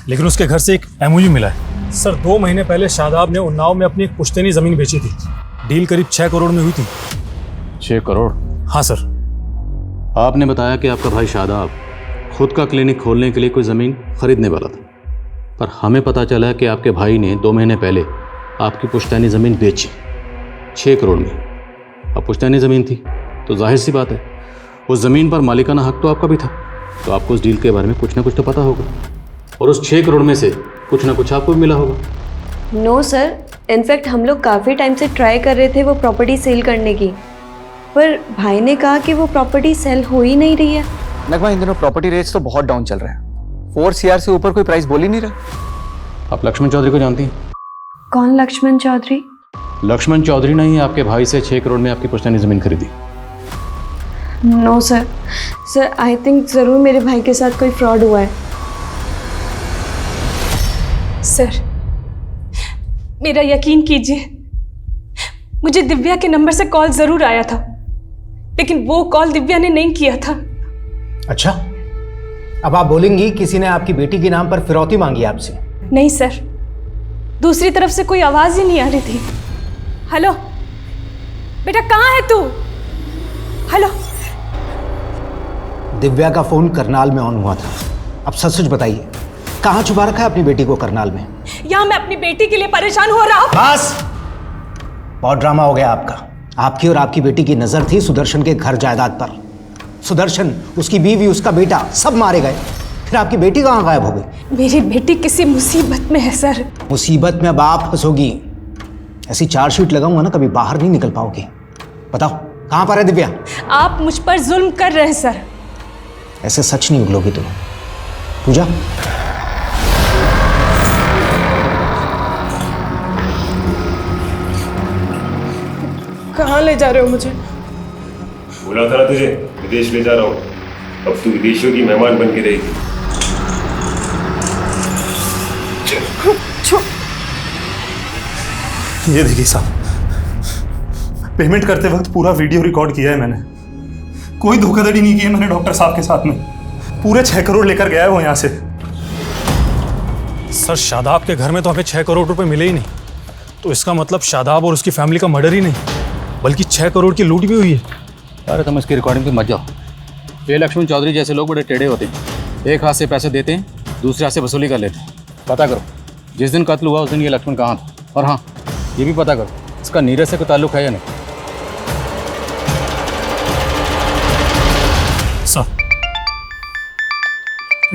लेकिन उसके घर से एक एमओयू मिला है। सर 2 महीने पहले शादाब ने उन्नाव में अपनी एक पुश्तैनी ज़मीन बेची थी। डील करीब 6 करोड़ में हुई थी। 6 करोड़? हाँ सर। आपने बताया कि आपका भाई शादाब खुद का क्लिनिक खोलने के लिए कोई ज़मीन खरीदने वाला था, पर हमें पता चला कि आपके भाई ने 2 महीने पहले आपकी पुश्तैनी ज़मीन बेची 6 करोड़ में। अब पुश्तैनी ज़मीन थी तो जाहिर सी बात है उस ज़मीन पर मालिकाना हक तो आपका भी था, तो आपको उस डील के बारे में कुछ ना कुछ तो पता होगा, और उस 6 करोड़ में से कुछ ना कुछ आपको भी मिला होगा। नो सर, इनफैक्ट हम लोग काफ़ी टाइम से ट्राई कर रहे थे वो प्रॉपर्टी सेल करने की, पर भाई ने कहा कि वो प्रॉपर्टी सेल हो ही नहीं रही है। नगमा, इन दिनों प्रॉपर्टी रेट्स तो बहुत डाउन चल रहे हैं। 4 CR से ऊपर कोई प्राइस बोल ही नहीं रहा। आप लक्ष्मण चौधरी को जानती हैं? कौन लक्ष्मण चौधरी? लक्ष्मण चौधरी ने ही आपके भाई से 6 करोड़ में आपकी पुश्तैनी ज़मीन खरीदी। No sir, sir I think ज़रूर मेरे भाई के साथ कोई फ्रॉड हुआ है। सर मेरा यकीन कीजिए, मुझे दिव्या के नंबर से कॉल ज़रूर आया था, लेकिन वो कॉल दिव्या ने नहीं किया था। अच्छा, अब आप बोलेंगी किसी ने आपकी बेटी के नाम पर फिरौती मांगी आपसे? नहीं सर, दूसरी तरफ से कोई आवाज़ ही नहीं आ रही थी। हेलो बेटा, कहाँ है तू? हेलो। दिव्या का फोन करनाल में ऑन हुआ था। अब सच सच बताइए, कहाँ छुपा रखा है अपनी बेटी को करनाल में? यहाँ मैं अपनी बेटी के लिए परेशान हो रहा हूँ। बस, बहुत ड्रामा हो गया आपका। आपकी और आपकी बेटी की नजर थी सुदर्शन के घर जायदाद पर। सुदर्शन, उसकी बीवी, उसका बेटा सब मारे गए, फिर आपकी बेटी कहाँ गायब हो गई? मेरी बेटी किसी मुसीबत में है सर। मुसीबत में अब आप फंसोगी। ऐसी चार्जशीट लगाऊंगा ना, कभी बाहर नहीं निकल पाओगी। बताओ कहाँ पर है दिव्या? आप मुझ पर जुल्म कर रहे हैं सर। ऐसे सच नहीं उगलोगी तुम। पूजा, कहाँ ले जा रहे हो मुझे? बोला था ना तुझे, विदेश ले जा रहा हूँ। अब तू विदेशियों की मेहमान बन के रहेगी। ये देखिए साहब, पेमेंट करते वक्त पूरा वीडियो रिकॉर्ड किया है मैंने। कोई धोखाधड़ी नहीं की है मैंने डॉक्टर साहब के साथ में। पूरे 6 करोड़ लेकर गया है वो यहाँ से। सर शादाब के घर में तो हमें 6 करोड़ रुपए मिले ही नहीं, तो इसका मतलब शादाब और उसकी फैमिली का मर्डर ही नहीं। बल्कि 6 करोड़ की लूट भी हुई है। अरे तुम इसकी रिकॉर्डिंग पे मत जाओ। ये लक्ष्मण चौधरी जैसे लोग बड़े टेढ़े होते हैं, एक हाथ से पैसे देते हैं, दूसरे हाथ से वसूली कर लेते हैं। पता करो जिस दिन कत्ल हुआ उस दिन ये लक्ष्मण कहाँ था, और हाँ ये भी पता करो इसका नीरज से कोई ताल्लुक है या नहीं। Sir,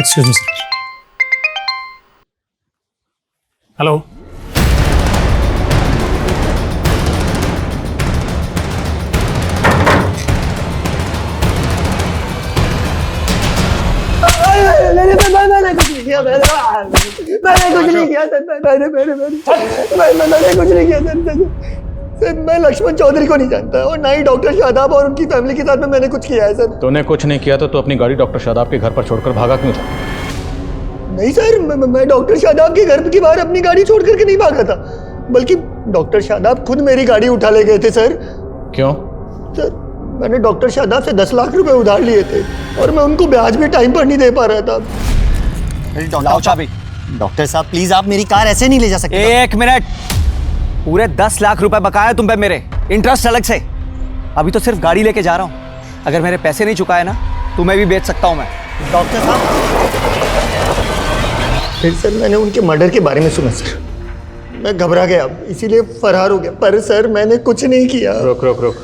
excuse me sir. Hello, मैंने कुछ नहीं किया, मैंने कुछ नहीं किया सर, मैंने कुछ नहीं किया सर, मैं लक्ष्मण चौधरी को नहीं जानता और ना ही डॉक्टर शादाब और उनकी फैमिली के साथ में मैंने कुछ किया है सर। तूने कुछ नहीं किया तो तू अपनी गाड़ी डॉक्टर शादाब के घर पर छोड़कर भागा क्यों था? नहीं सर, मैं डॉक्टर शादाब के घर के बाहर अपनी गाड़ी छोड़ करके नहीं भागा था, बल्कि डॉक्टर शादाब खुद मेरी गाड़ी उठा ले गए थे सर। क्यों? सर मैंने डॉक्टर शादाब से 10 लाख रुपए उधार लिए थे और मैं उनको ब्याज भी टाइम पर नहीं दे पा रहा था। डॉक्टर साहब प्लीज, आप मेरी कार ऐसे नहीं ले जा सकते। एक मिनट, पूरे 10 लाख रुपए बकाया तुम पे मेरे, इंटरेस्ट अलग से। अभी तो सिर्फ गाड़ी लेके जा रहा हूँ, अगर मेरे पैसे नहीं चुकाए ना तो मैं भी बेच सकता हूँ मैं। डॉक्टर साहब, फिर सर मैंने उनके मर्डर के बारे में सुना सर, मैं घबरा गया इसीलिए फरार हो गया, पर सर मैंने कुछ नहीं किया। रुक रुक रुक,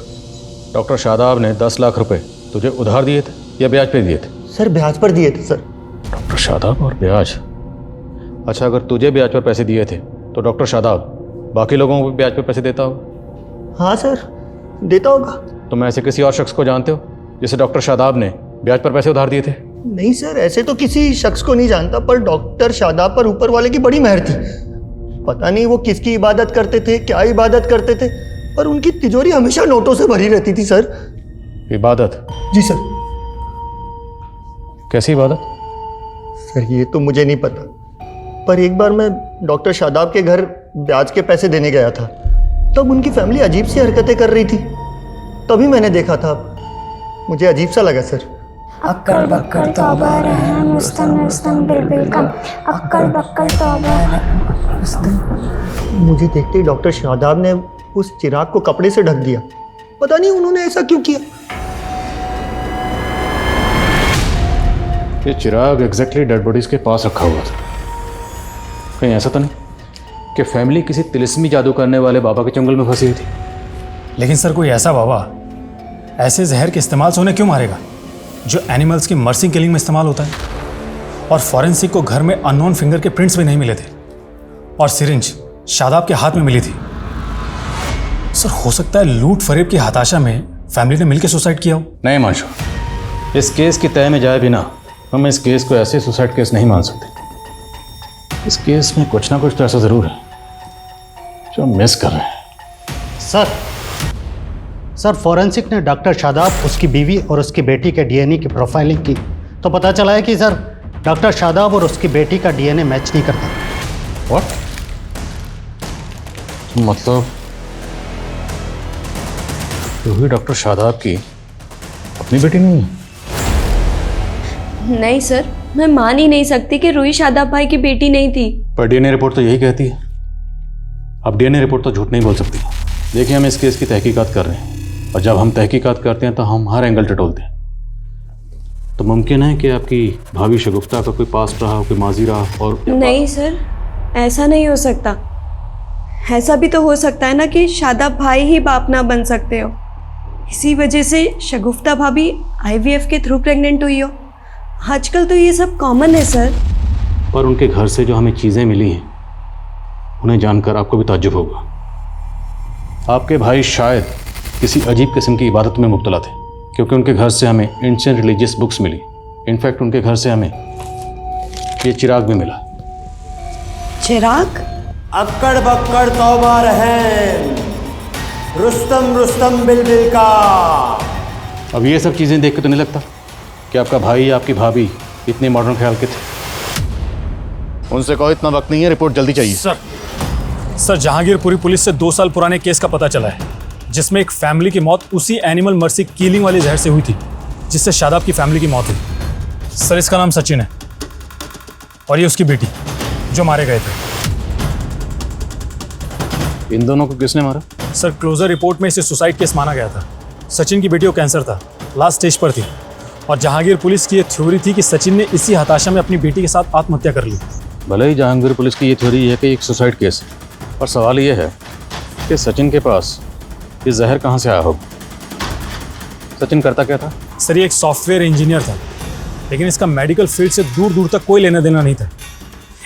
डॉक्टर शादाब ने 10 लाख रुपए तुझे उधार दिए थे या ब्याज पे दिए थे? सर ब्याज पर दिए थे सर। डॉक्टर शादाब और ब्याज। अच्छा, अगर तुझे ब्याज पर पैसे दिए थे तो डॉक्टर शादाब बाकी लोगों को भी ब्याज पर पैसे देता होगा? हाँ सर, देता होगा। तुम ऐसे किसी और शख्स को जानते हो जिसे डॉक्टर शादाब ने ब्याज पर पैसे उधार दिए थे? नहीं सर, ऐसे तो किसी शख्स को नहीं जानता, पर डॉक्टर शादाब पर ऊपर वाले की बड़ी मेहर थी। पता नहीं वो किसकी इबादत करते थे, क्या इबादत करते थे, पर उनकी तिजोरी हमेशा नोटों से भरी रहती थी सर। इबादत? जी सर। कैसी इबादत? सर ये तो मुझे नहीं पता, पर एक बार मैं डॉक्टर शादाब के घर ब्याज के पैसे देने गया था, तब उनकी फैमिली अजीब सी हरकतें कर रही थी, तभी मैंने देखा था। मुझे अजीब सा लगा सर। अक्कड़ बक्कड़ तौबा रहम रुस्तम रुस्तम बिल्बिल कम, अक्कड़ बक्कड़ तौबा। मुझे देखते ही डॉक्टर शादाब ने उस चिराग को कपड़े से ढक दिया। पता नहीं उन्होंने ऐसा क्यों किया। ये चिराग एग्जैक्टली डेड बॉडीज के पास रखा हुआ था। कहीं ऐसा तो नहीं कि फैमिली किसी तिलिस्मी जादू करने वाले बाबा के चंगुल में फंसी हुई थी? लेकिन सर कोई ऐसा बाबा ऐसे जहर के इस्तेमाल से उन्हें क्यों मारेगा जो एनिमल्स की मर्सी किलिंग में इस्तेमाल होता है? और फॉरेंसिक को घर में अननोन फिंगर के प्रिंट्स भी नहीं मिले थे और सिरिंज शादाब के हाथ में मिली थी। सर हो सकता है लूट फरेब की हताशा में फैमिली ने मिलकर सुसाइड किया हो। नहीं मानशो, इस केस की तय में जाए बिना हम इस केस को ऐसे सुसाइड केस नहीं मान सकते। इस केस में कुछ ना कुछ तो ऐसा जरूर है जो हम मिस कर रहे हैं। सर फॉरेंसिक ने डॉक्टर शादाब, उसकी बीवी और उसकी बेटी के डीएनए की प्रोफाइलिंग की तो पता चला है कि सर डॉक्टर शादाब और उसकी बेटी का डीएनए मैच नहीं करता। व्हाट? मतलब रूही डॉक्टर शादाब की अपनी बेटी नहीं है? नहीं सर, मैं मान ही नहीं सकती कि रूही शादाब भाई की बेटी नहीं थी। पर डीएनए रिपोर्ट तो यही कहती है। अब डीएनए रिपोर्ट तो झूठ नहीं बोल सकती। देखिए, हम इस केस की तहकीकात कर रहे हैं और जब हम तहकीकात करते हैं तो हम हर एंगल टटोलते हैं। तो मुमकिन है कि आपकी भाभी शगुफ्ता का कोई पास्ट रहा, कोई माजी रहा और... नहीं सर, ऐसा नहीं हो सकता। ऐसा भी तो हो सकता है ना कि शादाब भाई ही बाप ना बन सकते हो, इसी वजह से शगुफ्ता भाभी आईवीएफ के थ्रू प्रेग्नेंट हुई हो। आजकल तो ये सब कॉमन है सर। पर उनके घर से जो हमें चीज़ें मिली हैं उन्हें जानकर आपको भी ताज्जुब होगा। आपके भाई शायद किसी अजीब किस्म की इबादत में मुब्तला थे, क्योंकि उनके घर से हमें एंशिएंट रिलीजियस बुक्स मिली। इनफैक्ट उनके घर से हमें ये चिराग भी मिला। चिराग? अक्कड़ बक्कड़ तौबा रहम रुस्तम रुस्तम बिल्बिल का। अब ये सब चीज़ें देख के तो नहीं लगता कि आपका भाई या आपकी भाभी इतने मॉडर्न ख्याल के थे। उनसे कहो इतना वक्त नहीं है, रिपोर्ट जल्दी चाहिए। सर जहांगीरपुरी पुलिस से 2 साल पुराने केस का पता चला है जिसमें एक फैमिली की मौत उसी एनिमल मर्सी किलिंग वाले जहर से हुई थी जिससे शादाब की फैमिली की मौत हुई। सर इसका नाम सचिन है और ये उसकी बेटी जो मारे गए थे। इन दोनों को किसने मारा? सर क्लोजर रिपोर्ट में इसे सुसाइड केस माना गया था। सचिन की बेटी को कैंसर था, लास्ट स्टेज पर थी, और जहांगीर पुलिस की ये थ्योरी थी कि सचिन ने इसी हताशा में अपनी बेटी के साथ आत्महत्या कर ली। भले ही जहांगीर पुलिस की ये थ्योरी है कि एक सुसाइड केस है, पर सवाल ये है कि सचिन के पास ये जहर कहाँ से आया होगा। सचिन करता क्या था? सर ये एक सॉफ्टवेयर इंजीनियर था, लेकिन इसका मेडिकल फील्ड से दूर दूर तक कोई लेना देना नहीं था।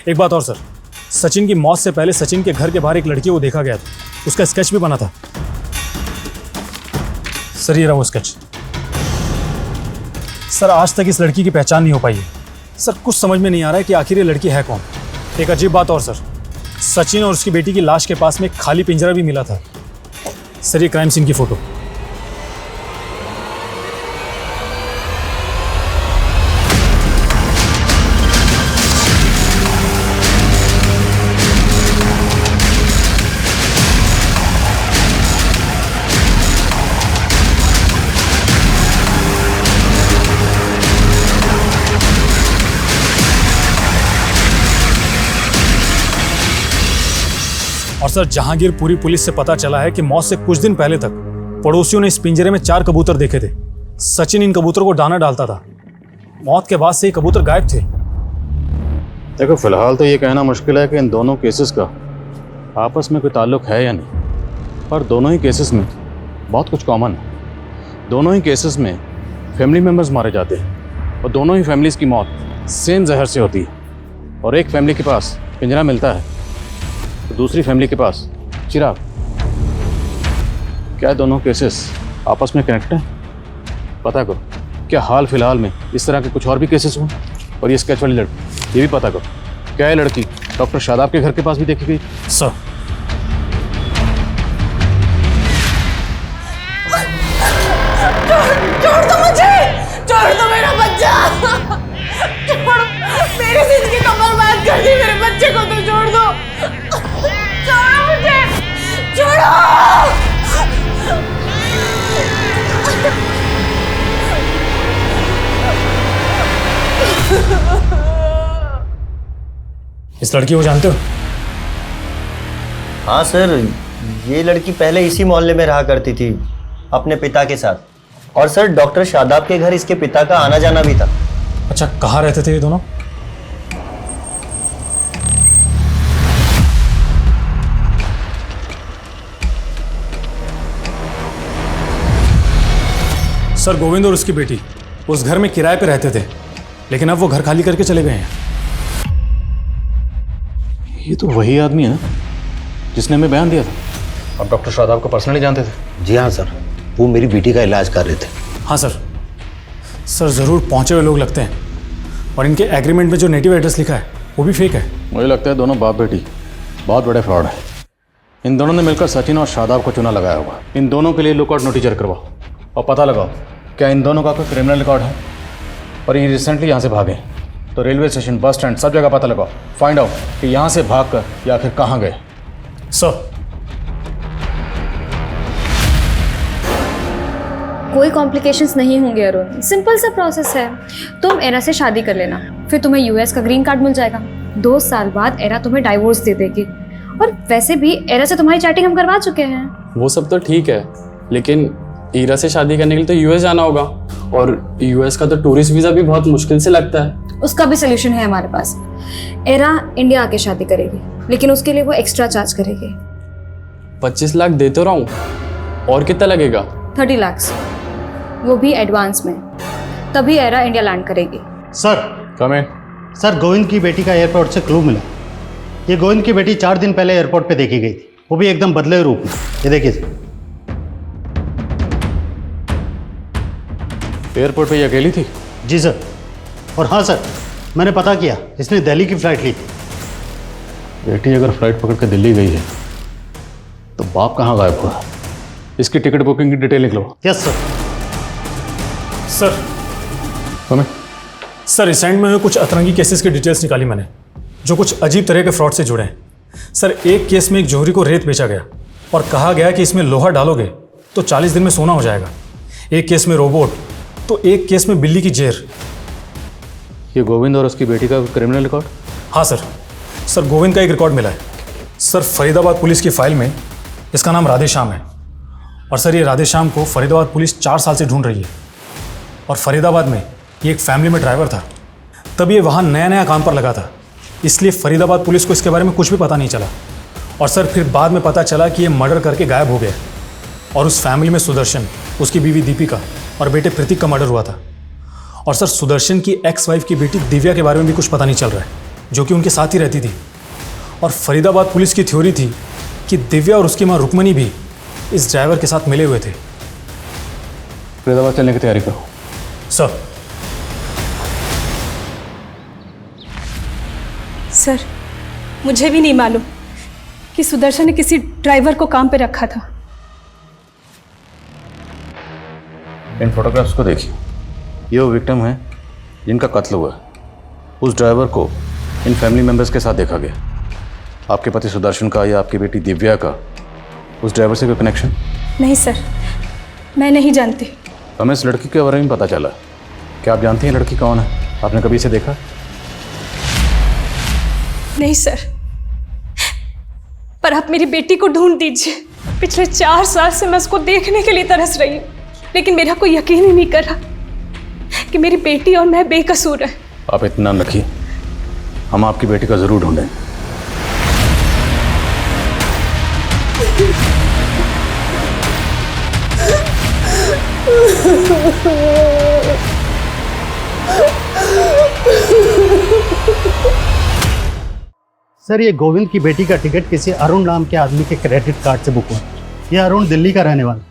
एक बात और सर, सचिन की मौत से पहले सचिन के घर के बाहर एक लड़की को देखा गया था, उसका स्केच भी बना था। सर ये रहा वो स्केच। सर आज तक इस लड़की की पहचान नहीं हो पाई है। सर कुछ समझ में नहीं आ रहा है कि आखिर ये लड़की है कौन। एक अजीब बात और सर, सचिन और उसकी बेटी की लाश के पास में एक खाली पिंजरा भी मिला था। सर ये क्राइम सीन की फोटो। और सर जहांगीरपुरी पुलिस से पता चला है कि मौत से कुछ दिन पहले तक पड़ोसियों ने इस पिंजरे में 4 कबूतर देखे थे। सचिन इन कबूतरों को दाना डालता था। मौत के बाद से ये कबूतर गायब थे। देखो फिलहाल तो ये कहना मुश्किल है कि इन दोनों केसेस का आपस में कोई ताल्लुक है या नहीं, पर दोनों ही केसेस में बहुत कुछ कॉमन है। दोनों ही केसेस में फैमिली मेम्बर्स मारे जाते हैं और दोनों ही फैमिलीज़ की मौत सेम जहर से होती है। और एक फैमिली के पास पिंजरा मिलता है तो दूसरी फैमिली के पास चिराग। क्या दोनों केसेस आपस में कनेक्ट हैं? पता करो। क्या हाल फिलहाल में इस तरह के कुछ और भी केसेस हुए? और ये स्केच वाली लड़की, ये भी पता करो। क्या ये लड़की डॉक्टर शादाब के घर के पास भी देखी गई? सर छोड़ दो मुझे, छोड़ दो मेरा बच्चा, छोड़, मेरी जिंदगी को बर्बाद कर दी, मेरे बच्चे को तो छोड़ दो, छोड़ो मुझे, छोड़ो। इस लड़की को जानते हो? हाँ सर, ये लड़की पहले इसी मोहल्ले में रहा करती थी अपने पिता के साथ। और सर डॉक्टर शादाब के घर इसके पिता का आना जाना भी था। अच्छा कहाँ रहते थे ये दोनों? सर गोविंद और उसकी बेटी उस घर में किराए पे रहते थे, लेकिन अब वो घर खाली करके चले गए हैं। ये तो वही आदमी है ना जिसने हमें बयान दिया था। आप डॉक्टर शादाब को पर्सनली जानते थे? जी हाँ सर, वो मेरी बेटी का इलाज कर रहे थे। हाँ सर। सर ज़रूर पहुंचे हुए लोग लगते हैं, और इनके एग्रीमेंट में जो नेटिव एड्रेस लिखा है वो भी फेक है। मुझे लगता है दोनों बाप बेटी बहुत बड़े फ्रॉड है। इन दोनों ने मिलकर सचिन और शादाब को चुना लगाया होगा। इन दोनों के लिए लुकआउट नोटिस जारी करवाओ और पता लगाओ क्या इन दोनों का कोई क्रिमिनल रिकॉर्ड है। और ये रिसेंटली यहाँ से भागे, तो रेलवे स्टेशन, बस स्टैंड, सब जगह पता लगाओ, फाइंड आउट कि यहाँ से भाग कर या आखिर कहाँ गए। सर कोई कॉम्प्लिकेशंस नहीं होंगे अरुण, सिंपल सा प्रोसेस है। तुम एरा से शादी कर लेना, फिर तुम्हें यूएस का ग्रीन कार्ड मिल जाएगा। 2 साल बाद एरा तुम्हें डाइवोर्स दे देगी। और वैसे भी एरा से तुम्हारी चैटिंग हम करवा चुके हैं। वो सब तो ठीक है, लेकिन ईरा से शादी करने के लिए तो यूएस जाना होगा, और यूएस का तो टूरिस्ट वीज़ा भी बहुत मुश्किल से लगता है। उसका भी सोल्यूशन है हमारे पास। एरा इंडिया आके शादी करेगी, लेकिन उसके लिए वो एक्स्ट्रा चार्ज करेगी। 25 लाख दे तो रहा हूँ, और कितना लगेगा? 30 लाख, वो भी एडवांस में। तभी एरा इंडिया लैंड करेगी। सर कमें। सर गोविंद की बेटी का एयरपोर्ट से क्लू मिला। ये गोविंद की बेटी 4 दिन पहले एयरपोर्ट पे देखी गई थी, वो भी एकदम बदले रूप में। ये देखिए सर। एयरपोर्ट पे ये अकेली थी? जी सर। और हाँ सर, मैंने पता किया, इसने दिल्ली की फ्लाइट ली थी। बेटी अगर फ्लाइट पकड़ के दिल्ली गई है तो बाप कहाँ गायब हुआ? इसकी टिकट बुकिंग की डिटेल निकलो। Yes sir. सर हमें सर रिसेंट में कुछ अतरंगी केसेस की डिटेल्स निकाली मैंने, जो कुछ अजीब तरह के फ्रॉड से जुड़े हैं। सर एक केस में एक जौहरी को रेत बेचा गया और कहा गया कि इसमें लोहा डालोगे तो 40 दिन में सोना हो जाएगा। एक केस में रोबोट, तो एक केस में बिल्ली की जेर। ये गोविंद और उसकी बेटी का क्रिमिनल रिकॉर्ड? हाँ सर। सर गोविंद का एक रिकॉर्ड मिला है। सर फरीदाबाद पुलिस की फाइल में इसका नाम राधेश्याम है। और सर, ये राधेश्याम को फरीदाबाद पुलिस 4 साल से ढूंढ रही है। और फरीदाबाद में ये एक फैमिली में ड्राइवर था। तब ये वहाँ नया नया काम पर लगा था, इसलिए फरीदाबाद पुलिस को इसके बारे में कुछ भी पता नहीं चला। और सर, फिर बाद में पता चला कि ये मर्डर करके गायब हो गया। और उस फैमिली में सुदर्शन, उसकी बीवी दीपिका और बेटे प्रतीक का मर्डर हुआ था। और सर, सुदर्शन की एक्स वाइफ की बेटी दिव्या के बारे में भी कुछ पता नहीं चल रहा है, जो कि उनके साथ ही रहती थी। और फरीदाबाद पुलिस की थ्योरी थी कि दिव्या और उसकी माँ रुक्मणी भी इस ड्राइवर के साथ मिले हुए थे। फरीदाबाद चलने की तैयारी करो। सर। सर, मुझे भी नहीं मालूम कि सुदर्शन ने किसी ड्राइवर को काम पे रखा था। इन फोटोग्राफ्स को देखिए, ये वो विक्टिम है जिनका कत्ल हुआ। उस ड्राइवर को इन फैमिली मेंबर्स के साथ देखा गया। आपके पति सुदर्शन का या आपकी बेटी दिव्या का उस ड्राइवर से कोई कनेक्शन? नहीं सर, मैं नहीं जानती। हमें इस लड़की के बारे में पता चला। क्या आप जानती हैं लड़की कौन है? आपने कभी इसे देखा? नहीं सर, पर आप मेरी बेटी को ढूंढ दीजिए। पिछले 4 साल से मैं उसको देखने के लिए तरस रही हूँ, लेकिन मेरा कोई यकीन ही नहीं कर रहा कि मेरी बेटी और मैं बेकसूर है। आप इत्मीनान रखिए, हम आपकी बेटी को जरूर ढूंढें। सर, ये गोविंद की बेटी का टिकट किसी अरुण नाम के आदमी के क्रेडिट कार्ड से बुक हुआ। ये अरुण दिल्ली का रहने वाला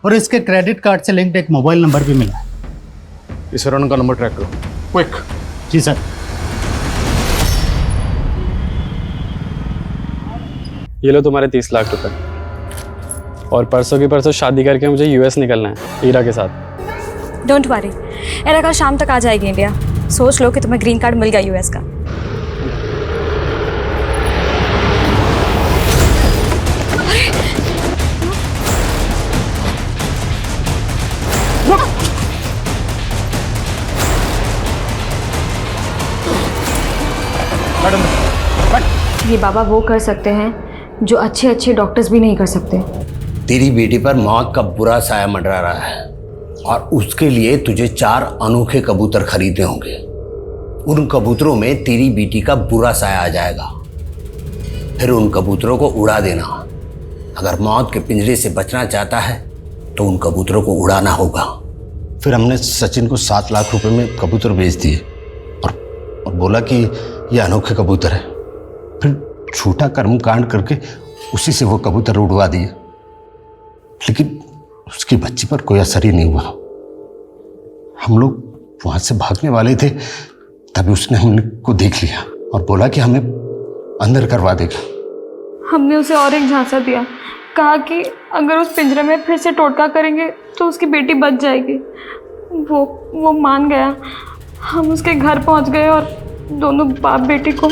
और इसके क्रेडिट कार्ड से लिंक्ड एक मोबाइल नंबर भी मिला है। इस अरुण का नंबर ट्रैक करो, क्विक। जी सर। ये लो तुम्हारे 30 लाख रुपए। और परसों की परसों शादी करके मुझे यूएस निकलना है ईरा के साथ। डोंट वरी, एरा कल शाम तक आ जाएगी इंडिया। सोच लो कि तुम्हें ग्रीन कार्ड मिल गया यूएस का। ये बाबा वो कर सकते हैं जो अच्छे अच्छे डॉक्टर्स भी नहीं कर सकते। तेरी बेटी पर मौत का बुरा साया मंडरा रहा है और उसके लिए तुझे 4 अनोखे कबूतर खरीदने होंगे। उन कबूतरों में तेरी बेटी का बुरा साया आ जाएगा। फिर उन कबूतरों को उड़ा देना। अगर मौत के पिंजरे से बचना चाहता है तो उन कबूतरों को उड़ाना होगा। फिर हमने सचिन को 7 लाख रुपए में कबूतर बेच दिए और बोला कि ये अनोखे कबूतर है। फिर झूठा कर्मकांड करके उसी से वो कबूतर उड़वा दिए, लेकिन उसकी बच्ची पर कोई असर ही नहीं हुआ। हम लोग वहां से भागने वाले थे, तभी उसने हमने को देख लिया और बोला कि हमें अंदर करवा देगा। हमने उसे और एक झांसा दिया, कहा कि अगर उस पिंजरे में फिर से टोटका करेंगे तो उसकी बेटी बच जाएगी। वो मान गया। हम उसके घर पहुंच गए और दोनों बाप बेटी को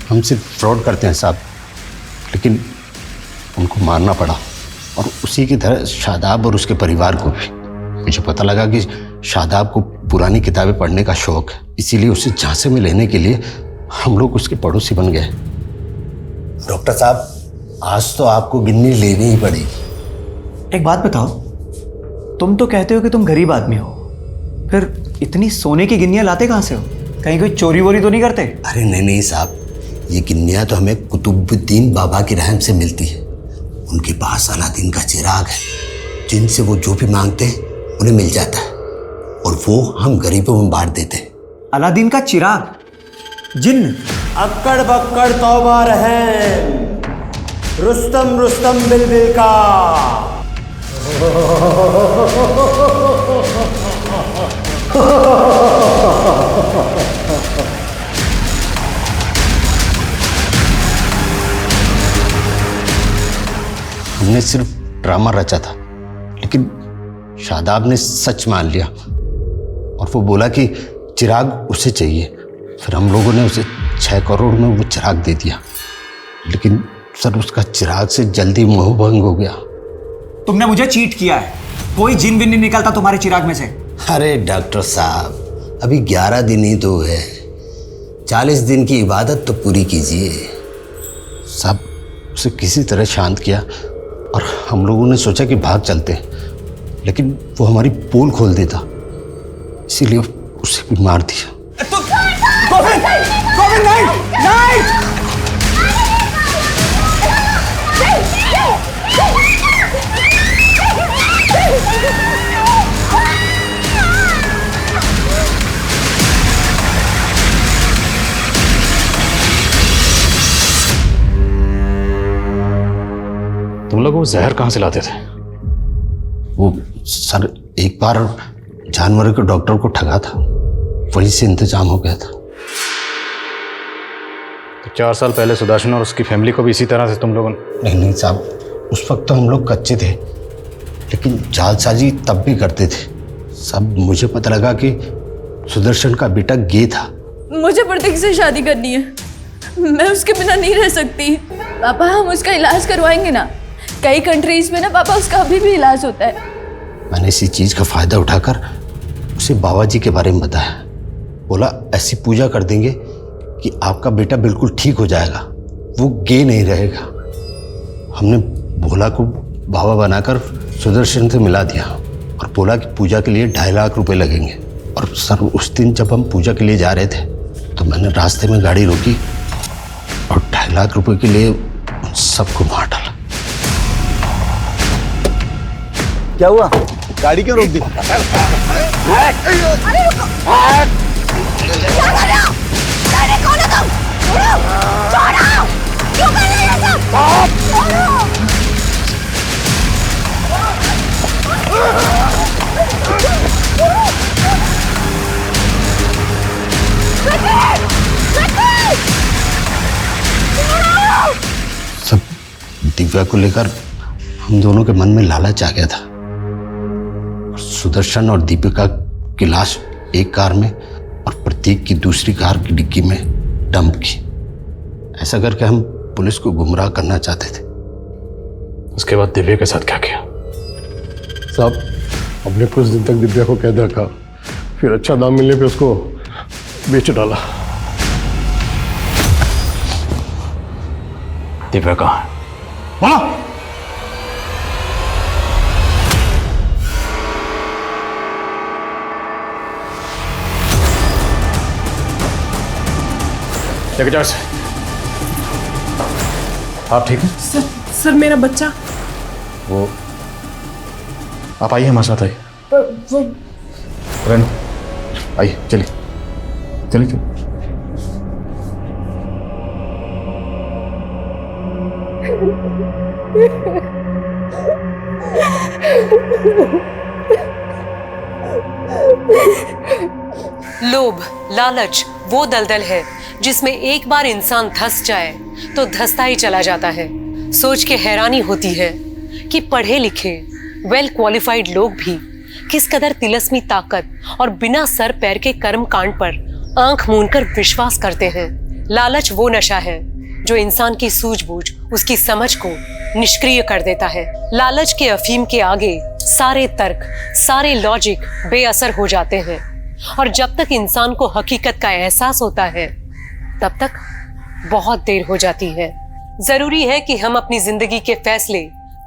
हम सिर्फ फ्रॉड करते हैं साहब, लेकिन उनको मारना पड़ा और उसी की तरह शादाब और उसके परिवार को भी। मुझे पता लगा कि शादाब को पुरानी किताबें पढ़ने का शौक है, इसीलिए उसे झांसे में लेने के लिए हम लोग उसके पड़ोसी बन गए। डॉक्टर साहब, आज तो आपको गिन्नी लेनी ही पड़ेगी। एक बात बताओ, तुम तो कहते हो कि तुम गरीब आदमी हो, फिर इतनी सोने की गिन्नियां लाते कहाँ से हो? कहीं कोई चोरी वोरी तो नहीं करते? अरे नहीं साहब, ये गिन्नियाँ तो हमें कुतुबुद्दीन बाबा की रहम से मिलती है। उनके पास अलादीन का चिराग है, जिनसे वो जो भी मांगते हैं उन्हें मिल जाता है और वो हम गरीबों में बांट देते हैं। अलादीन का चिराग? जिन्न? अक्कड़ बक्कड़ तौबा रहम, रुस्तम रुस्तम बिलबिल का। हमने सिर्फ ड्रामा रचा था, लेकिन शादाब ने सच मान लिया और वो बोला कि चिराग उसे चाहिए। फिर हम लोगों ने उसे 6 करोड़ में वो चिराग दे दिया, लेकिन सर उसका चिराग से जल्दी मोह भंग हो गया। तुमने मुझे चीट किया है, कोई जिन विन नहीं निकलता तुम्हारे चिराग में से। अरे डॉक्टर साहब, अभी 11 दिन ही तो है, 40 दिन की इबादत तो पूरी कीजिए। सब उसे किसी तरह शांत किया और हम लोगों ने सोचा कि भाग चलते, लेकिन वो हमारी पोल खोल देता, इसीलिए उसे भी मार दिया। गोविंद! गोविंद नहीं! नहीं! तुम लोग वो जहर कहाँ से लाते थे? वो सर एक बार जानवरों के डॉक्टर को ठगा था, वहीं से इंतजाम हो गया था। तो 4 साल पहले सुदर्शन और उसकी फैमिली को भी इसी तरह से तुम लोगों ने? नहीं साहब, उस वक्त तो हम लोग कच्चे थे, लेकिन जालसाजी तब भी करते थे। सब मुझे पता लगा कि सुदर्शन का बेटा गे था। मुझे प्रतीक से शादी करनी है, मैं उसके बिना नहीं रह सकती। पापा हम उसका इलाज करवाएंगे ना, कई कंट्रीज में ना पापा उसका अभी भी इलाज होता है। मैंने इसी चीज का फायदा उठाकर उसे बाबा जी के बारे में बताया। बोला ऐसी पूजा कर देंगे कि आपका बेटा बिल्कुल ठीक हो जाएगा, वो गे नहीं रहेगा। हमने भोला को बाबा बनाकर सुदर्शन से मिला दिया और बोला कि पूजा के लिए 2.5 लाख रुपए लगेंगे। और सर उस दिन जब हम पूजा के लिए जा रहे थे तो मैंने रास्ते में गाड़ी रोकी और 2.5 लाख रुपए के लिए उन सबको मार डाला। क्या हुआ? गाड़ी क्यों रोक दी? सब दिव्या को लेकर हम दोनों के मन में लालच आ गया था। सुदर्शन और दीपिका की लाश एक कार में और प्रतीक की दूसरी कार की डिक्की में डंप की। ऐसा करके हम पुलिस को गुमराह करना चाहते थे। उसके बाद दिव्या के साथ क्या किया? साहब हमने कुछ दिन तक दिव्या को कैद रखा, फिर अच्छा दाम मिलने पे उसको बेच डाला। दिव्या कहाँ है? बोलो। जगजात आप ठीक हैं? सर मेरा बच्चा। वो आप आइए हमारे साथ, आइए। वो रेनू आइए, चलिए चलिए चलिए। लोभ, लालच वो दलदल है जिसमें एक बार इंसान धंस जाए तो धंसता ही चला जाता है। सोच के हैरानी होती है कि पढ़े लिखे वेल क्वालिफाइड लोग भी किस कदर तिलस्मी ताकत और बिना सर पैर के कर्म कांड पर आंख मूंदकर विश्वास करते हैं। लालच वो नशा है जो इंसान की सूझबूझ, उसकी समझ को निष्क्रिय कर देता है। लालच के अफीम के आगे सारे तर्क, सारे लॉजिक बेअसर हो जाते हैं और जब तक इंसान को हकीकत का एहसास होता है तब तक बहुत देर हो जाती है। जरूरी है कि हम अपनी जिंदगी के फैसले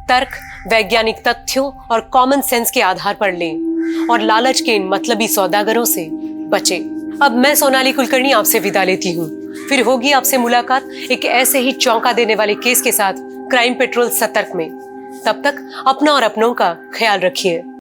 तर्क, वैज्ञानिक तथ्यों और कॉमन सेंस के आधार पर लें और लालच के इन मतलबी सौदागरों से बचें। अब मैं सोनाली कुलकर्णी आपसे विदा लेती हूँ। फिर होगी आपसे मुलाकात एक ऐसे ही चौंका देने वाले केस के साथ क्राइम पेट्रोल सतर्क में। तब तक अपना और अपनों का ख्याल रखिए।